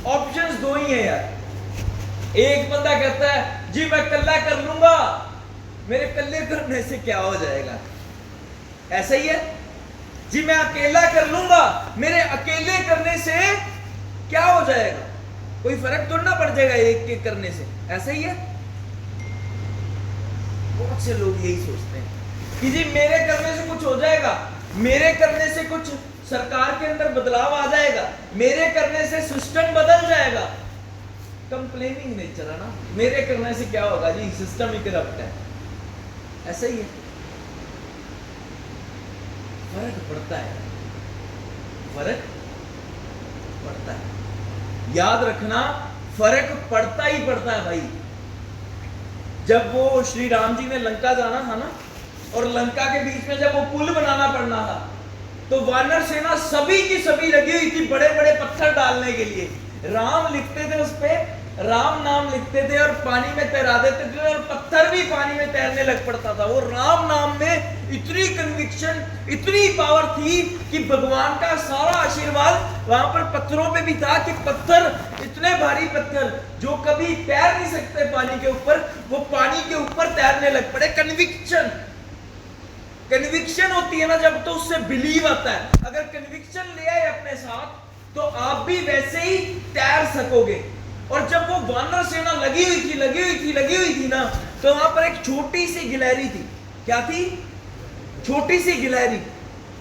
Options दो ही है यार। एक बंदा कहता है जी मैं कल्ला कर लूंगा, मेरे कल्ले करने से क्या हो जाएगा, ऐसा ही है। जी मैं अकेला कर लूंगा, मेरे अकेले करने से क्या हो जाएगा, कोई फर्क थोड़ा ना पड़ जाएगा एक के करने से, ऐसा ही है। बहुत से लोग यही सोचते हैं कि जी मेरे करने से कुछ हो जाएगा, मेरे करने से कुछ सरकार के अंदर बदलाव आ जाएगा, मेरे करने से सिस्टम बदल जाएगा। कंप्लेनिंग नेचर है ना, मेरे करने से क्या होगा जी, सिस्टम ही करप्ट है, ऐसा ही है। फर्क पड़ता है, फर्क पड़ता है, याद रखना फर्क पड़ता ही पड़ता है भाई। जब वो श्री राम जी ने लंका जाना था ना, और लंका के बीच में जब वो पुल बनाना पड़ना था, तो वानर सेना सभी की सभी लगी हुई थी बड़े बड़े पत्थर डालने के लिए। राम लिखते थे उस पे, राम नाम लिखते थे और पानी में तैरा देते थे, और पत्थर भी पानी में तैरने लग पड़ता था। वो राम नाम में इतनी कन्विक्शन, इतनी पावर थी कि भगवान का सारा आशीर्वाद वहां पर पत्थरों पे भी था, कि पत्थर, इतने भारी पत्थर जो कभी तैर नहीं सकते पानी के ऊपर, वो पानी के ऊपर तैरने लग पड़े। कन्विक्शन, कन्विक्शन होती है ना जब, तो उससे बिलीव आता है। अगर कन्विक्शन ले आए अपने साथ तो आप भी वैसे ही तैर सकोगे। और जब वो वानर सेना लगी हुई थी ना, तो वहां पर एक छोटी सी गिलहरी थी। क्या थी? छोटी सी गिलहरी।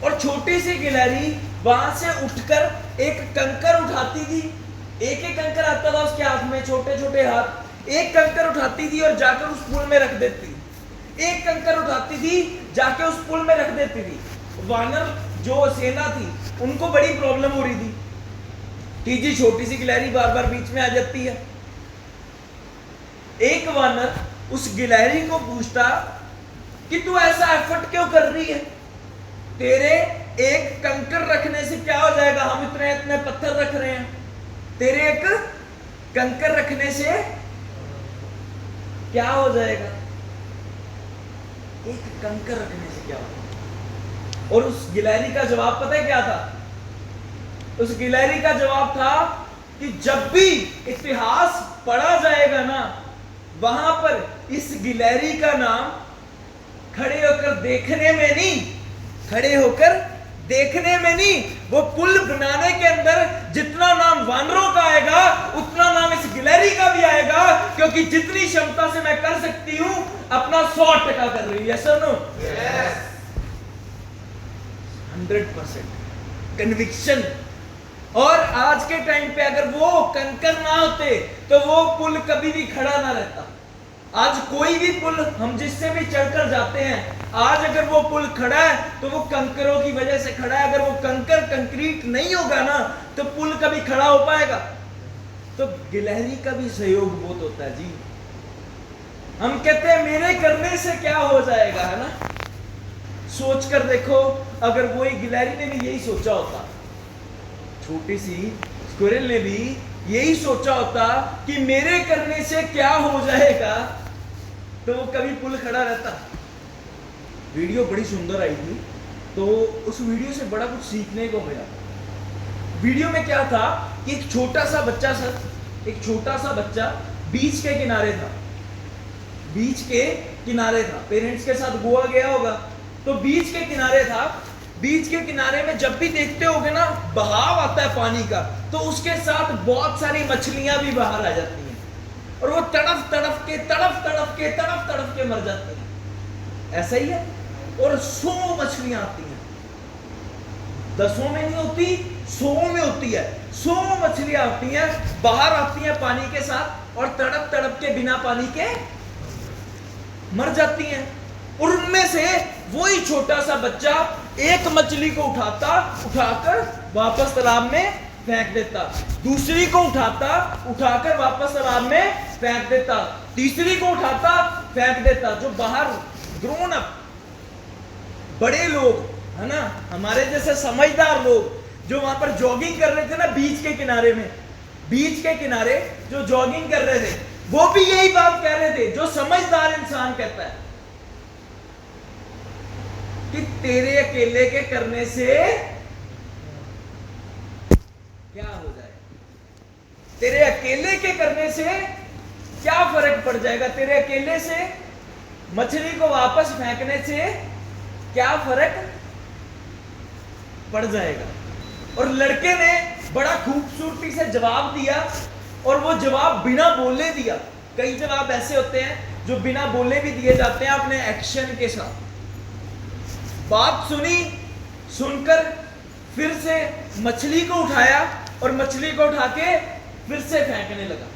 और छोटी सी गिलहरी वहां से उठकर एक कंकर उठाती थी, एक एक कंकर आता था उसके हाथ में, छोटे छोटे हाथ, एक कंकर उठाती थी और जाकर उस पुल में रख देती थी, एक कंकर उठाती थी जाके उस पुल में रख देती थी। वानर जो सेना थी उनको बड़ी प्रॉब्लम हो रही थी कि जी छोटी सी गिलहरी बार बार बीच में आ जाती है। एक वानर उस गिलहरी को पूछता कि तू ऐसा एफर्ट क्यों कर रही है, तेरे एक कंकर रखने से क्या हो जाएगा, हम इतने इतने पत्थर रख रहे हैं, तेरे एक कंकर रखने से क्या हो जाएगा, एक कंकर रखने से क्या होगा। और उस गिलहरी का जवाब पता है क्या था? उस गिलहरी का जवाब था कि जब भी इतिहास पढ़ा जाएगा ना, वहां पर इस गिलहरी का नाम खड़े होकर देखने में नहीं, खड़े होकर देखने में नहीं, वो पुल बनाने के अंदर जितना नाम वानरों का आएगा उतना नाम इस गिलहरी का भी आएगा, क्योंकि जितनी क्षमता से मैं कर सकती हूं अपना 100% कर रही है। सुनो, 100% कन्विक्शन। और आज के टाइम पे अगर वो कंकर ना होते तो वो पुल कभी भी खड़ा ना रहता। आज कोई भी पुल हम जिससे भी चढ़कर जाते हैं, आज अगर वो पुल खड़ा है तो वो कंकरों की वजह से खड़ा है। अगर वो कंकर कंक्रीट नहीं होगा ना तो पुल कभी खड़ा हो पाएगा। तो गिलहरी का भी सहयोग बहुत होता है जी। हम कहते हैं मेरे करने से क्या हो जाएगा, है ना। सोच कर देखो, अगर वही गिलहरी ने भी यही सोचा होता, छोटी सी स्क्विरल ने भी यही सोचा होता कि मेरे करने से क्या हो जाएगा, तो वो कभी पुल खड़ा रहता। वीडियो बड़ी सुंदर आई थी, तो उस वीडियो से बड़ा कुछ सीखने को मिला। वीडियो में क्या था कि एक छोटा सा बच्चा बीच के किनारे था, बीच के किनारे था, पेरेंट्स के साथ गोवा गया होगा, तो बीच के किनारे था। बीच के किनारे में जब भी देखते होगे ना बहाव आता है पानी का, तो उसके साथ बहुत सारी मछलियां भी बाहर आ जाती हैं, और वो तड़फ तड़फ के मर जाती हैं। ऐसा ही है। और 100 मछलियां आती हैं, 10 में नहीं होती, 100 में होती है। 100 मछलियां आती हैं, बाहर आती हैं पानी के साथ, और तड़प के बिना पानी के मर जाती हैं। और उनमें से वही छोटा सा बच्चा एक मछली को उठाकर वापस तालाब में फेंक देता, दूसरी को उठाकर वापस तालाब में फेंक देता, तीसरी को उठाता फेंक देता। जो बाहर ग्रोन अप बड़े लोग है ना, हमारे जैसे समझदार लोग जो वहां पर जॉगिंग कर रहे थे ना बीच के किनारे में, बीच के किनारे जो जॉगिंग कर रहे थे, वो भी यही बात कह रहे थे जो समझदार इंसान कहता है कि तेरे अकेले के करने से क्या हो जाए। तेरे अकेले के करने से क्या फर्क पड़ जाएगा? तेरे अकेले से मछली को वापस फेंकने से क्या फर्क पड़ जाएगा? और लड़के ने बड़ा खूबसूरती से जवाब दिया, और वो जवाब बिना बोले दिया। कई जवाब ऐसे होते हैं जो बिना बोले भी दिए जाते हैं अपने एक्शन के साथ। बात सुनी, सुनकर फिर से मछली को उठाया और मछली को उठा के फिर से फेंकने लगा,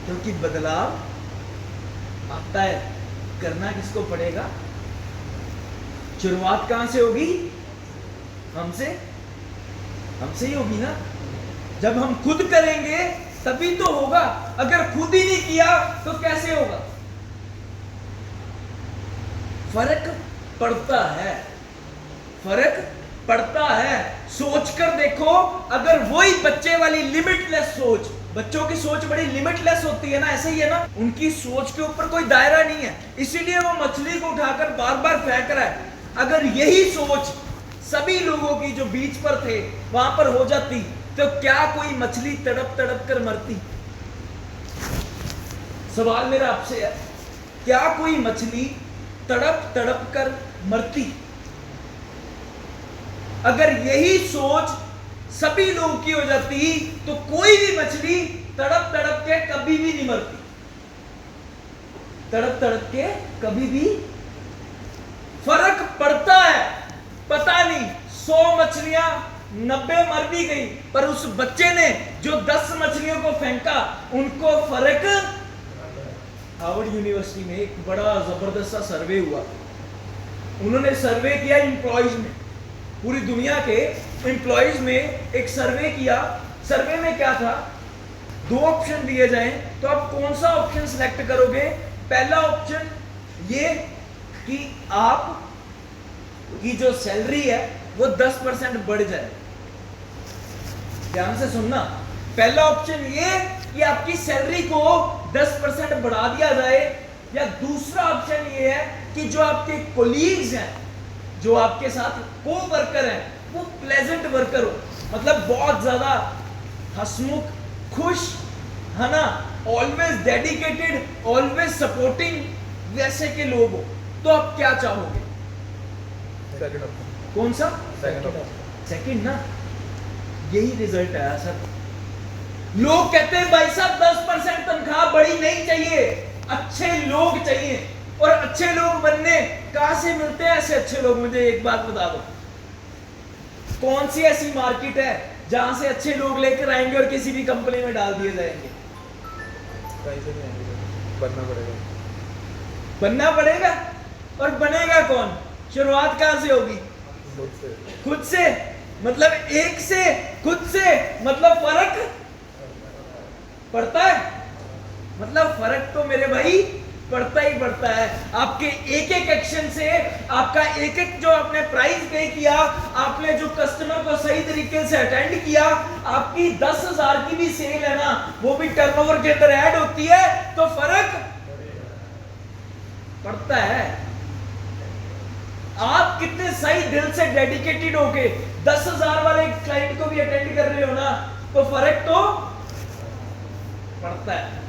क्योंकि बदलाव आता है, करना किसको पड़ेगा? शुरुआत कहां से होगी? हमसे ही होगी ना। जब हम खुद करेंगे तभी तो होगा। अगर खुद ही नहीं किया तो कैसे होगा? फर्क पड़ता है, फर्क पड़ता है। सोच कर देखो, अगर वही बच्चे वाली लिमिटलेस सोच, बच्चों की सोच बड़ी लिमिटलेस होती है ना, ऐसे ही है ना, उनकी सोच के ऊपर कोई दायरा नहीं है, इसीलिए वो मछली को उठाकर बार बार फेंक रहा है। अगर यही सोच सभी लोगों की जो बीच पर थे वहां पर हो जाती, तो क्या कोई मछली तड़प तड़प कर मरती? सवाल मेरा आपसे है, क्या कोई मछली तड़प तड़प कर मरती? अगर यही सोच सभी लोगों की हो जाती तो कोई भी मछली तड़प तड़प के कभी भी नहीं मरती। तड़प तड़प के कभी भी। फर्क पड़ता है। पता नहीं 100 मछलियां 90 मर भी गई, पर उस बच्चे ने जो 10 मछलियों को फेंका, उनको फर्क। हार्वर्ड यूनिवर्सिटी में एक बड़ा जबरदस्त सा सर्वे हुआ। उन्होंने सर्वे किया एम्प्लॉइज में, पूरी दुनिया के एम्प्लॉइज में एक सर्वे किया। सर्वे में क्या था, 2 ऑप्शन दिए जाएं तो आप कौन सा ऑप्शन सिलेक्ट करोगे? पहला ऑप्शन ये कि आप की जो सैलरी है वो 10% बढ़ जाए। ध्यान से सुनना, पहला ऑप्शन ये कि आपकी सैलरी को 10% बढ़ा दिया जाए, या दूसरा ऑप्शन ये है कि जो आपके कोलीग्स हैं, जो आपके साथ को वर्कर हैं, वो प्लेजेंट वर्कर हो, मतलब बहुत ज्यादा हंसमुख, खुश, है ना, ऑलवेज डेडिकेटेड, ऑलवेज सपोर्टिंग, वैसे के लोग हो। तो आप क्या चाहोगे? कौन सा? सेकंड ना। यही रिजल्ट आया सर। लोग कहते हैं भाई साहब 10% तनख्वाह बड़ी नहीं चाहिए, अच्छे लोग चाहिए। और अच्छे लोग बनने कहां से मिलते हैं ऐसे अच्छे लोग? मुझे एक बात बता दो, कौन सी ऐसी मार्केट है जहां से अच्छे लोग लेकर आएंगे और किसी भी कंपनी में डाल दिए जाएंगे? कहीं से नहीं आएंगे, बनना पड़ेगा। और बनेगा कौन? शुरुआत कहां से होगी? खुद से। मतलब एक से, खुद से, मतलब फर्क पड़ता है। मतलब फर्क तो मेरे भाई पड़ता ही पड़ता है। आपके एक एक एक्शन से, आपका एक एक जो आपने प्राइस पे किया, आपने जो कस्टमर को सही तरीके से अटेंड किया, आपकी 10,000 की भी सेल है ना, वो भी टर्नओवर के अंदर ऐड होती है, तो फर्क पड़ता है। आप कितने सही दिल से डेडिकेटेड होके 10,000 वाले क्लाइंट को भी अटेंड कर रहे हो ना, तो फर्क तो पड़ता है।